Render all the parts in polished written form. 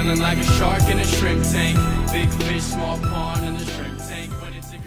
feeling like a shark in a shrimp tank. Big fish, small pond in the shrimp tank.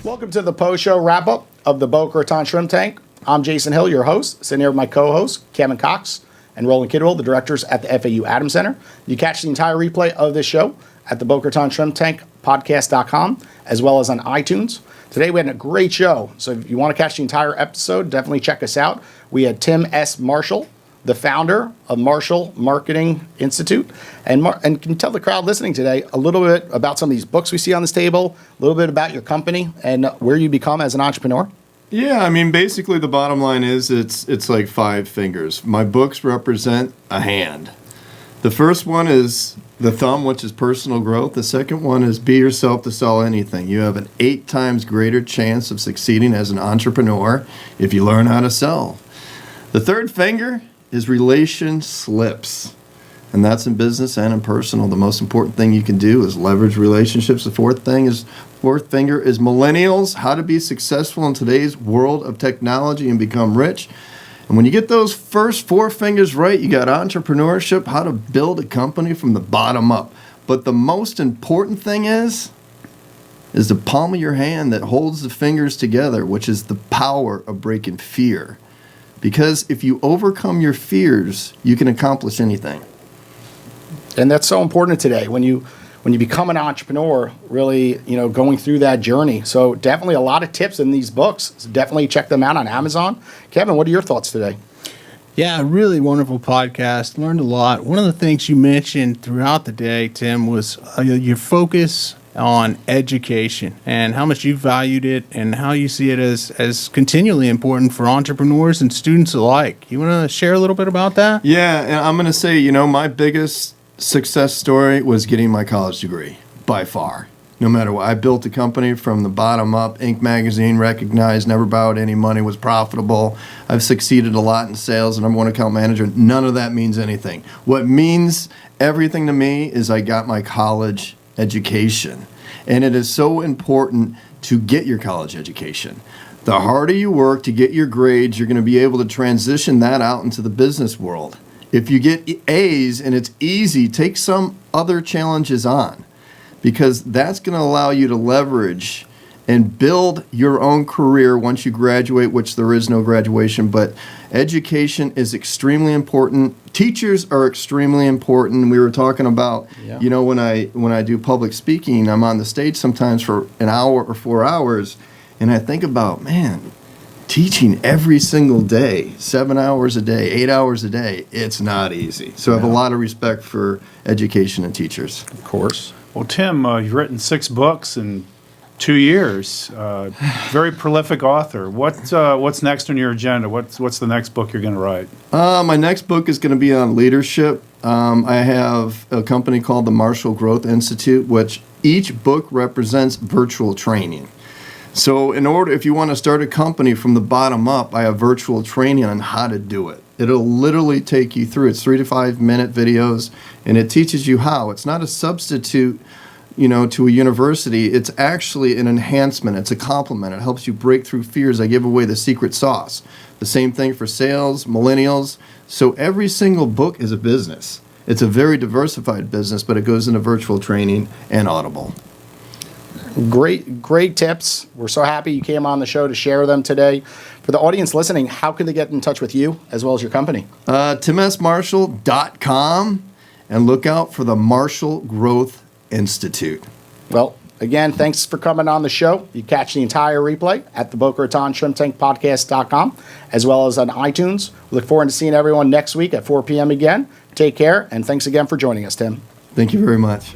Welcome to the post-show wrap-up of the Boca Raton Shrimp Tank. I'm Jason Hill, your host, sitting here with my co-hosts, Kevin Cox and Roland Kidwell, the directors at the FAU Adams Center. You catch the entire replay of this show at the Boca Raton Shrimp Tank podcast.com, as well as on iTunes. Today we had a great show, so if you want to catch the entire episode, definitely check us out. We had Tim S. Marshall, the founder of Marshall Marketing Institute, and can you tell the crowd listening today a little bit about some of these books we see on this table, a little bit about your company, and where you become as an entrepreneur? Yeah, I mean, basically the bottom line is it's like five fingers. My books represent a hand. The first one is the thumb, which is personal growth. The second one is be yourself to sell anything. You have an 8 times greater chance of succeeding as an entrepreneur if you learn how to sell. The third finger is relation slips. And that's in business and in personal. The most important thing you can do is leverage relationships. The fourth finger is millennials, how to be successful in today's world of technology and become rich. And when you get those first 4 fingers right, you got entrepreneurship, how to build a company from the bottom up. But the most important thing is the palm of your hand that holds the fingers together, which is the power of breaking fear. Because if you overcome your fears, you can accomplish anything. And that's so important today when you become an entrepreneur, really, going through that journey. So definitely a lot of tips in these books. So definitely check them out on Amazon. Kevin, what are your thoughts today? Yeah, really wonderful podcast. Learned a lot. One of the things you mentioned throughout the day, Tim, was your focus on education and how much you valued it and how you see it as continually important for entrepreneurs and students alike. You want to share a little bit about that? Yeah, and I'm going to say, my biggest success story was getting my college degree, by far. No matter what. I built a company from the bottom up. Inc. magazine recognized, never borrowed any money, was profitable. I've succeeded a lot in sales, and I'm one account manager. None of that means anything. What means everything to me is I got my college education. And it is so important to get your college education. The harder you work to get your grades, you're going to be able to transition that out into the business world. If you get A's and it's easy, take some other challenges on, because that's going to allow you to leverage and build your own career once you graduate, which there is no graduation. But education is extremely important. Teachers are extremely important. We were talking about, when I do public speaking, I'm on the stage sometimes for an hour or 4 hours, and I think about, man, teaching every single day, 7 hours a day, 8 hours a day, it's not easy. So I have a lot of respect for education and teachers. Of course. Well, Tim, you've written 6 books in 2 years. Very prolific author. What's next on your agenda? What's the next book you're going to write? My next book is going to be on leadership. I have a company called the Marshall Growth Institute, which each book represents virtual training. So if you want to start a company from the bottom up, I have virtual training on how to do it. It'll literally take you through. It's 3 to 5 minute videos, and it teaches you how. It's not a substitute, to a university. It's actually an enhancement. It's a complement. It helps you break through fears. I give away the secret sauce. The same thing for sales, millennials. So every single book is a business. It's a very diversified business, but it goes into virtual training and Audible. Great tips. We're so happy you came on the show to share them today. For the audience listening, how can they get in touch with you as well as your company? timsmarshall.com, and look out for the Marshall Growth Institute. Well, again, thanks for coming on the show. You catch the entire replay at the Boca Raton Shrimp Tank podcast.com, as well as on iTunes. We look forward to seeing everyone next week at 4 p.m. again. Take care, and thanks again for joining us, Tim. Thank you very much.